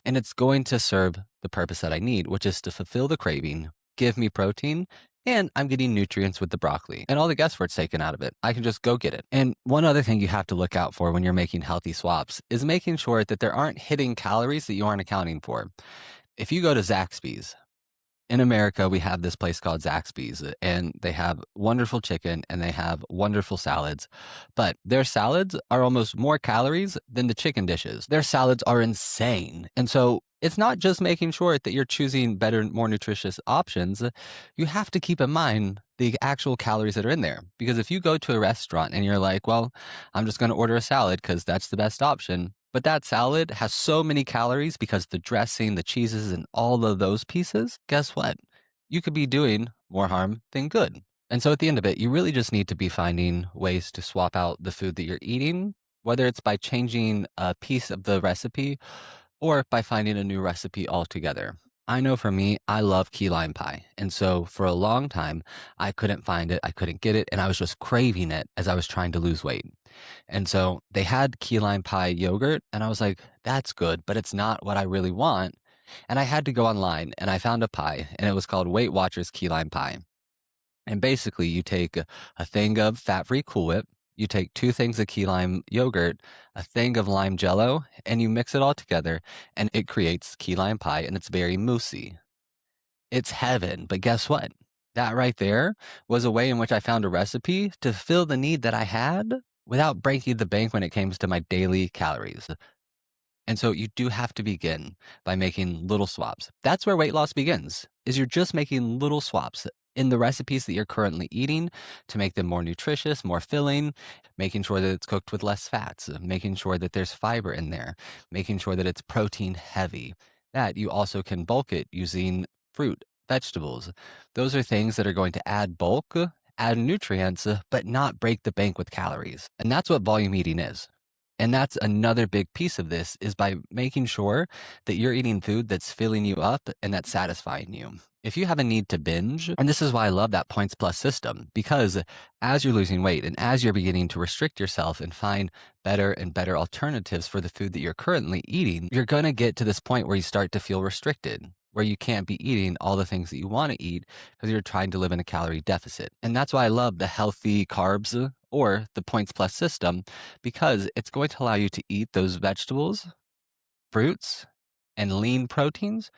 and it's going to serve the purpose that I need, which is to fulfill the craving, give me protein, and I'm getting nutrients with the broccoli and all the guesswork's taken out of it. I can just go get it. And one other thing you have to look out for when you're making healthy swaps is making sure that there aren't hidden calories that you aren't accounting for. If you go to Zaxby's, in America, we have this place called Zaxby's, and they have wonderful chicken and they have wonderful salads. But their salads are almost more calories than the chicken dishes. Their salads are insane. And so it's not just making sure that you're choosing better, more nutritious options. You have to keep in mind the actual calories that are in there. Because if you go to a restaurant and you're like, well, I'm just going to order a salad because that's the best option. But that salad has so many calories because the dressing, the cheeses, and all of those pieces, guess what? You could be doing more harm than good. And so at the end of it, you really just need to be finding ways to swap out the food that you're eating, whether it's by changing a piece of the recipe or by finding a new recipe altogether. I know for me, I love key lime pie. And so for a long time, I couldn't find it, I couldn't get it, and I was just craving it as I was trying to lose weight. And so they had key lime pie yogurt, and I was like, that's good, but it's not what I really want. And I had to go online and I found a pie, and it was called Weight Watchers Key Lime Pie. And basically, you take a thing of fat free Cool Whip, you take two things of key lime yogurt, a thing of lime jello, and you mix it all together, and it creates key lime pie, and it's very moussey. It's heaven. But guess what? That right there was a way in which I found a recipe to fill the need that I had without breaking the bank when it comes to my daily calories. And so you do have to begin by making little swaps. That's where weight loss begins, is you're just making little swaps in the recipes that you're currently eating to make them more nutritious, more filling, making sure that it's cooked with less fats, making sure that there's fiber in there, making sure that it's protein heavy. That you also can bulk it using fruit, vegetables. Those are things that are going to add bulk, add nutrients, but not break the bank with calories. And that's what volume eating is. And that's another big piece of this is by making sure that you're eating food that's filling you up and that's satisfying you. If you have a need to binge, and this is why I love that points plus system, because as you're losing weight and as you're beginning to restrict yourself and find better and better alternatives for the food that you're currently eating, you're going to get to this point where you start to feel restricted, where you can't be eating all the things that you want to eat because you're trying to live in a calorie deficit. And that's why I love the healthy carbs or the points plus system, because it's going to allow you to eat those vegetables, fruits, and lean proteins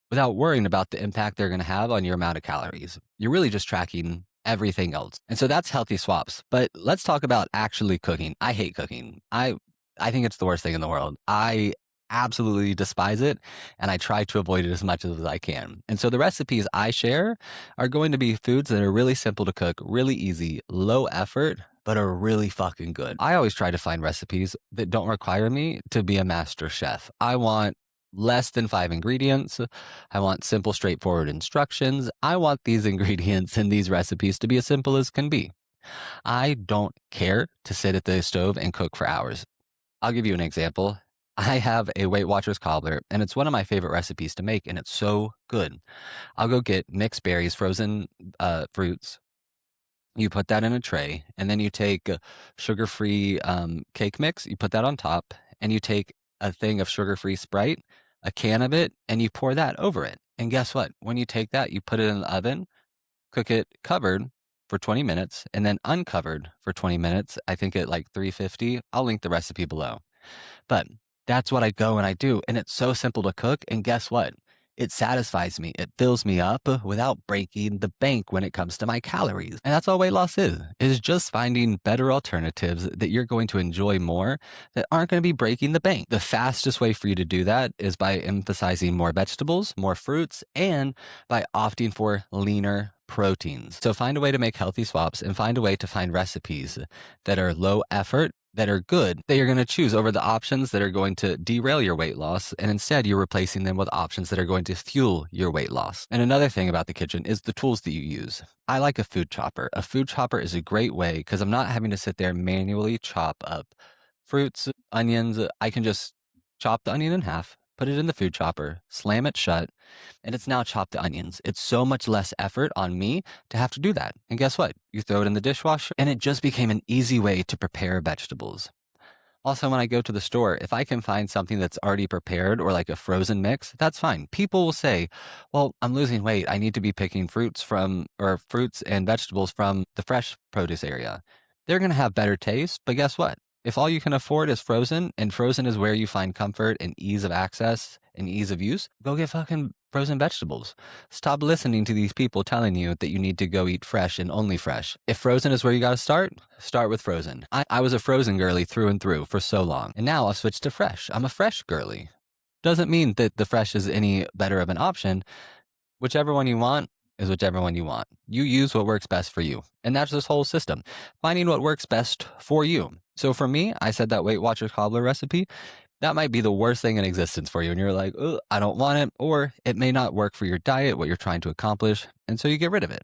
without worrying about the impact they're going to have on your amount of calories. You're really just tracking everything else. And so that's healthy swaps. But let's talk about actually cooking. I hate cooking. I think it's the worst thing in the world. I absolutely despise it, and I try to avoid it as much as I can. And so the recipes I share are going to be foods that are really simple to cook, really easy, low effort, but are really fucking good. I always try to find recipes that don't require me to be a master chef. I want less than 5 ingredients. I want simple, straightforward instructions. I want these ingredients and these recipes to be as simple as can be. I don't care to sit at the stove and cook for hours. I'll give you an example. I have a Weight Watchers cobbler, and it's one of my favorite recipes to make, and it's so good. I'll go get mixed berries, frozen fruits. You put that in a tray, and then you take sugar-free cake mix, you put that on top, and you take a thing of sugar-free Sprite, a can of it, and you pour that over it. And guess what? When you take that, you put it in the oven, cook it covered for 20 minutes, and then uncovered for 20 minutes, I think at like 350. I'll link the recipe below. But That's what I go and I do, and it's so simple to cook, and guess what? It satisfies me. It fills me up without breaking the bank when it comes to my calories. And that's all weight loss is just finding better alternatives that you're going to enjoy more that aren't going to be breaking the bank. The fastest way for you to do that is by emphasizing more vegetables, more fruits, and by opting for leaner proteins. So find a way to make healthy swaps and find a way to find recipes that are low effort, that are good, that you're going to choose over the options that are going to derail your weight loss. And instead, you're replacing them with options that are going to fuel your weight loss. And another thing about the kitchen is the tools that you use. I like a food chopper. A food chopper is a great way because I'm not having to sit there and manually chop up fruits, onions. I can just chop the onion in half, put it in the food chopper, slam it shut, and it's now chopped the onions. It's so much less effort on me to have to do that. And guess what? You throw it in the dishwasher, and it just became an easy way to prepare vegetables. Also, when I go to the store, if I can find something that's already prepared or like a frozen mix, that's fine. People will say, well, I'm losing weight. I need to be picking fruits and vegetables from the fresh produce area. They're going to have better taste, but guess what? If all you can afford is frozen, and frozen is where you find comfort and ease of access and ease of use, go get fucking frozen vegetables. Stop listening to these people telling you that you need to go eat fresh and only fresh. If frozen is where you got to start with frozen. I was a frozen girly through and through for so long, and now I've switched to fresh. I'm a fresh girly. Doesn't mean that the fresh is any better of an option. Whichever one you want is whichever one you want. You use what works best for you. And that's this whole system, finding what works best for you. So for me, I said that Weight Watchers cobbler recipe, that might be the worst thing in existence for you. And you're like, oh, I don't want it. Or it may not work for your diet, what you're trying to accomplish. And so you get rid of it.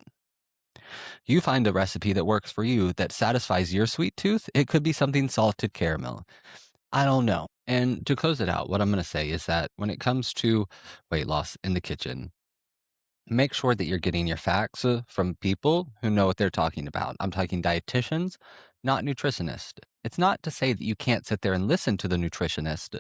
You find a recipe that works for you that satisfies your sweet tooth. It could be something salted caramel. I don't know. And to close it out, what I'm going to say is that when it comes to weight loss in the kitchen, make sure that you're getting your facts from people who know what they're talking about. I'm talking dietitians, not nutritionists. It's not to say that you can't sit there and listen to the nutritionist,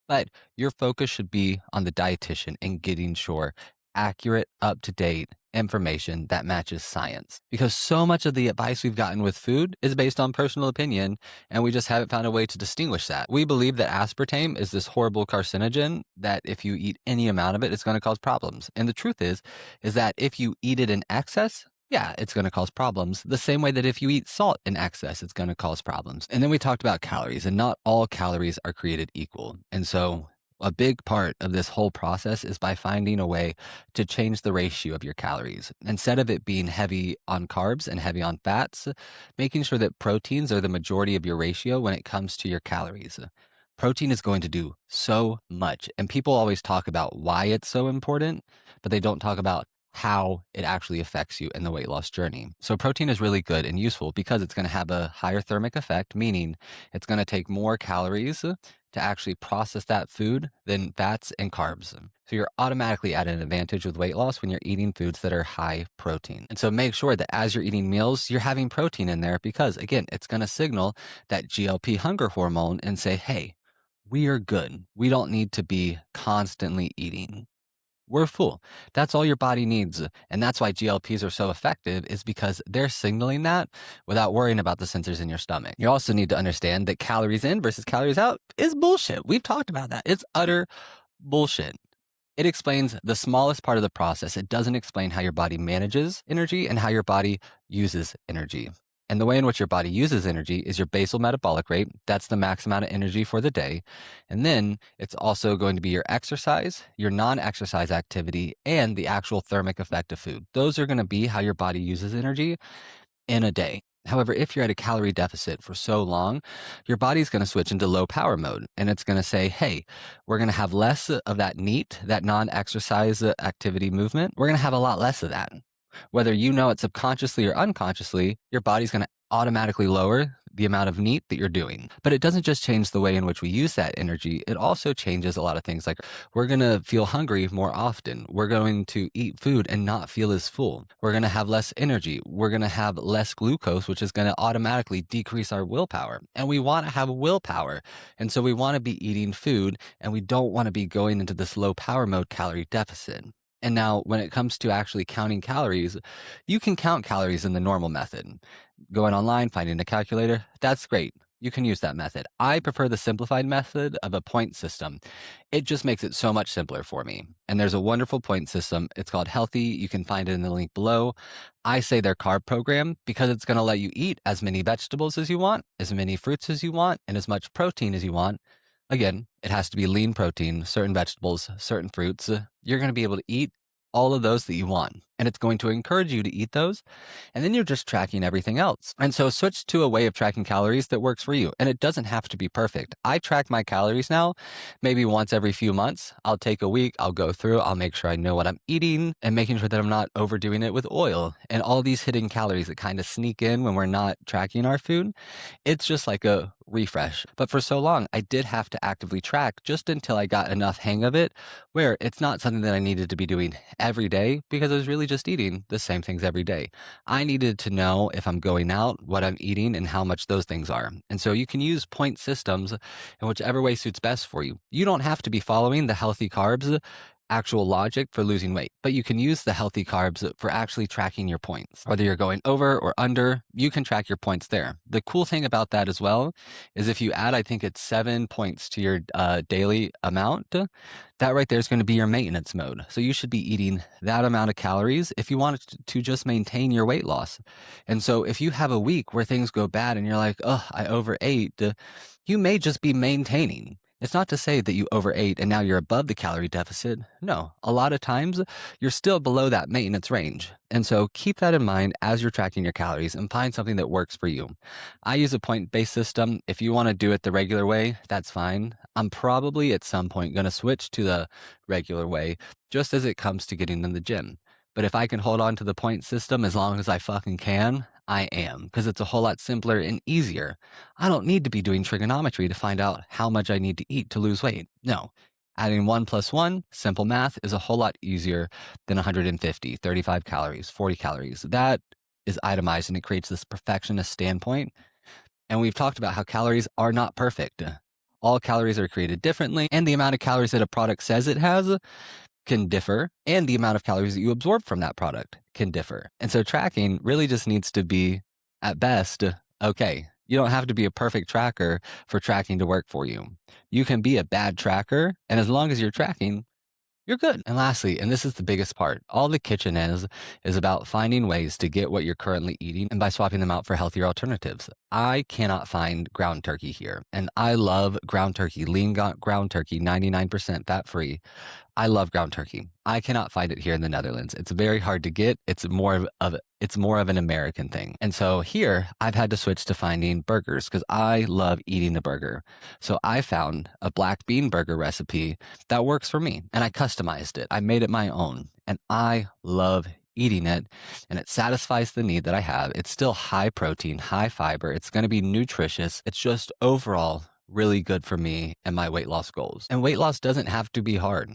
but your focus should be on the dietitian and getting sure accurate, up to date information that matches science. Because so much of the advice we've gotten with food is based on personal opinion, and we just haven't found a way to distinguish that. We believe that aspartame is this horrible carcinogen that if you eat any amount of it, it's going to cause problems. And the truth is that if you eat it in excess, yeah, it's going to cause problems. The same way that if you eat salt in excess, it's going to cause problems. And then we talked about calories, and not all calories are created equal. And so a big part of this whole process is by finding a way to change the ratio of your calories. Instead of it being heavy on carbs and heavy on fats, making sure that proteins are the majority of your ratio when it comes to your calories. Protein is going to do so much. And people always talk about why it's so important, but they don't talk about how it actually affects you in the weight loss journey. So protein is really good and useful because it's going to have a higher thermic effect, meaning it's going to take more calories to actually process that food than fats and carbs. So you're automatically at an advantage with weight loss when you're eating foods that are high protein. And so make sure that as you're eating meals, you're having protein in there because again, it's going to signal that GLP hunger hormone and say, hey, we are good. We don't need to be constantly eating. We're full. That's all your body needs. And that's why GLPs are so effective is because they're signaling that without worrying about the sensors in your stomach. You also need to understand that calories in versus calories out is bullshit. We've talked about that. It's utter bullshit. It explains the smallest part of the process. It doesn't explain how your body manages energy and how your body uses energy. And the way in which your body uses energy is your basal metabolic rate. That's the max amount of energy for the day. And then it's also going to be your exercise, your non-exercise activity, and the actual thermic effect of food. Those are going to be how your body uses energy in a day. However, if you're at a calorie deficit for so long, your body's going to switch into low power mode and it's going to say, hey, we're going to have less of that NEAT, that non-exercise activity movement. We're going to have a lot less of that. Whether you know it subconsciously or unconsciously, your body's going to automatically lower the amount of NEAT that you're doing. But it doesn't just change the way in which we use that energy. It also changes a lot of things. Like we're going to feel hungry more often. We're going to eat food and not feel as full. We're going to have less energy. We're going to have less glucose, which is going to automatically decrease our willpower. And we want to have willpower. And so we want to be eating food and we don't want to be going into this low power mode calorie deficit. And now when it comes to actually counting calories, you can count calories in the normal method. Going online, finding a calculator, that's great. you can use that method. I prefer the simplified method of a point system. It just makes it so much simpler for me. And there's a wonderful point system. It's called Healti. You can find it in the link below. I say their carb program because it's going to let you eat as many vegetables as you want, as many fruits as you want, and as much protein as you want. Again, it has to be lean protein, certain vegetables, certain fruits. You're going to be able to eat all of those that you want. And it's going to encourage you to eat those. And then you're just tracking everything else. And so switch to a way of tracking calories that works for you. And it doesn't have to be perfect. I track my calories now, maybe once every few months. I'll take a week, I'll go through, I'll make sure I know what I'm eating and making sure that I'm not overdoing it with oil and all these hidden calories that kind of sneak in when we're not tracking our food. It's just like a refresh. But for so long, I did have to actively track just until I got enough hang of it where it's not something that I needed to be doing every day because I was really just eating the same things every day. I needed to know if I'm going out, what I'm eating, and how much those things are. And so you can use point systems in whichever way suits best for you. You don't have to be following the healthy carbs actual logic for losing weight, but you can use the healthy carbs for actually tracking your points. Whether you're going over or under, you can track your points there. The cool thing about that as well is if you add, I think it's 7 points to your daily amount, that right there is going to be your maintenance mode. So you should be eating that amount of calories if you want to just maintain your weight loss. And so if you have a week where things go bad and you're like, oh, I overate, you may just be maintaining. It's not to say that you overate and now you're above the calorie deficit. No, a lot of times you're still below that maintenance range. And so keep that in mind as you're tracking your calories and find something that works for you. I use a point-based system. If you want to do it the regular way, that's fine. I'm probably at some point going to switch to the regular way just as it comes to getting in the gym. But if I can hold on to the point system as long as I fucking can, I am, because it's a whole lot simpler and easier. I don't need to be doing trigonometry to find out how much I need to eat to lose weight. No. Adding 1 plus 1, simple math, is a whole lot easier than 150, 35 calories, 40 calories. That is itemized and it creates this perfectionist standpoint. And we've talked about how calories are not perfect. All calories are created differently, and the amount of calories that a product says it has can differ, and the amount of calories that you absorb from that product can differ. And so tracking really just needs to be, at best, okay. You don't have to be a perfect tracker for tracking to work for you. You can be a bad tracker, and as long as you're tracking, you're good. And lastly, and this is the biggest part, all the kitchen is about finding ways to get what you're currently eating and by swapping them out for healthier alternatives. I cannot find ground turkey here, and I love ground turkey, lean ground turkey, 99% fat free. I love ground turkey. I cannot find it here in the Netherlands. It's very hard to get. It's more of an American thing. And so here I've had to switch to finding burgers because I love eating a burger. So I found a black bean burger recipe that works for me and I customized it. I made it my own and I love eating it and it satisfies the need that I have. It's still high protein, high fiber. It's going to be nutritious. It's just overall really good for me and my weight loss goals. And weight loss doesn't have to be hard.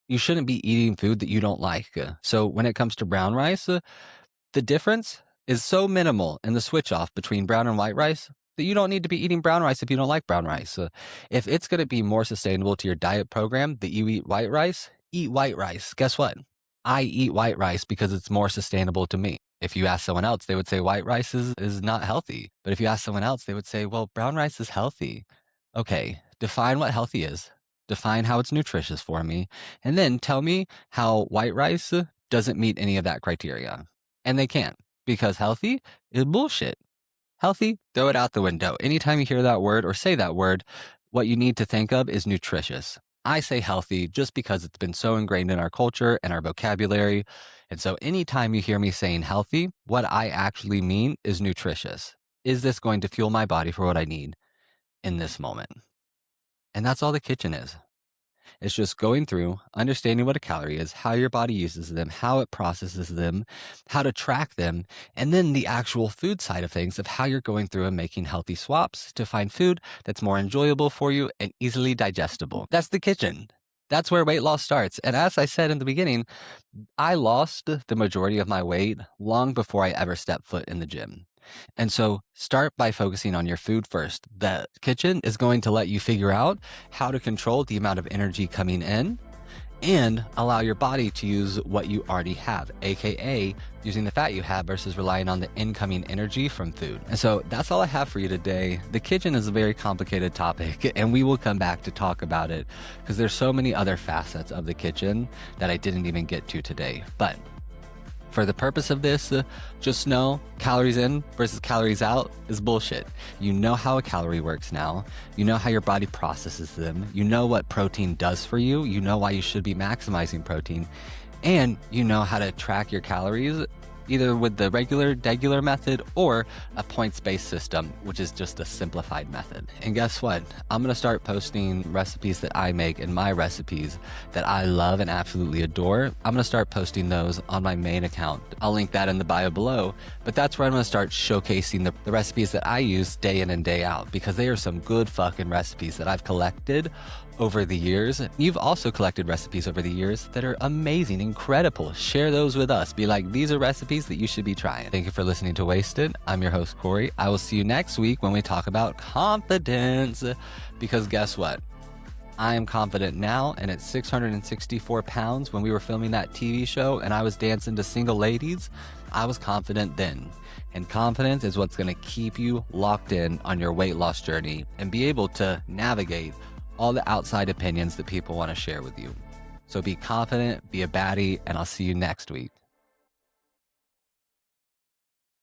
You shouldn't be eating food that you don't like. So when it comes to brown rice, the difference is so minimal in the switch off between brown and white rice that you don't need to be eating brown rice if you don't like brown rice. If it's going to be more sustainable to your diet program that you eat white rice, eat white rice. Guess what? I eat white rice because it's more sustainable to me. If you ask someone else, they would say white rice is not healthy. But if you ask someone else, they would say, well, brown rice is healthy. Okay, define what healthy is. Define how it's nutritious for me, and then tell me how white rice doesn't meet any of that criteria. And they can't, because healthy is bullshit. Healthy, throw it out the window. Anytime you hear that word or say that word, what you need to think of is nutritious. I say healthy just because it's been so ingrained in our culture and our vocabulary. And so anytime you hear me saying healthy, what I actually mean is nutritious. Is this going to fuel my body for what I need in this moment? And that's all the kitchen is. It's just going through, understanding what a calorie is, how your body uses them, how it processes them, how to track them, and then the actual food side of things of how you're going through and making healthy swaps to find food that's more enjoyable for you and easily digestible. That's the kitchen. That's where weight loss starts. And as I said in the beginning, I lost the majority of my weight long before I ever stepped foot in the gym. And so start by focusing on your food first. The kitchen is going to let you figure out how to control the amount of energy coming in and allow your body to use what you already have, aka using the fat you have versus relying on the incoming energy from food. And so that's all I have for you today. The kitchen is a very complicated topic, and we will come back to talk about it because there's so many other facets of the kitchen that I didn't even get to today. But for the purpose of this, just know calories in versus calories out is bullshit. You know how a calorie works now. You know how your body processes them. You know what protein does for you. You know why you should be maximizing protein. And you know how to track your calories either with the regular method or a points-based system, which is just a simplified method. And guess what? I'm gonna start posting recipes that I make and my recipes that I love and absolutely adore. I'm gonna start posting those on my main account. I'll link that in the bio below, but that's where I'm gonna start showcasing the recipes that I use day in and day out, because they are some good fucking recipes that I've collected over the years. You've also collected recipes over the years that are amazing, incredible. Share those with us. Be like, these are recipes that you should be trying. Thank you for listening to Wasted. I'm your host, Corey. I will see you next week when we talk about confidence, because guess what? I am confident now, and at 664 pounds when we were filming that TV show and I was dancing to single ladies, I was confident then. And confidence is what's gonna keep you locked in on your weight loss journey and be able to navigate all the outside opinions that people want to share with you. So be confident, be a baddie, and I'll see you next week.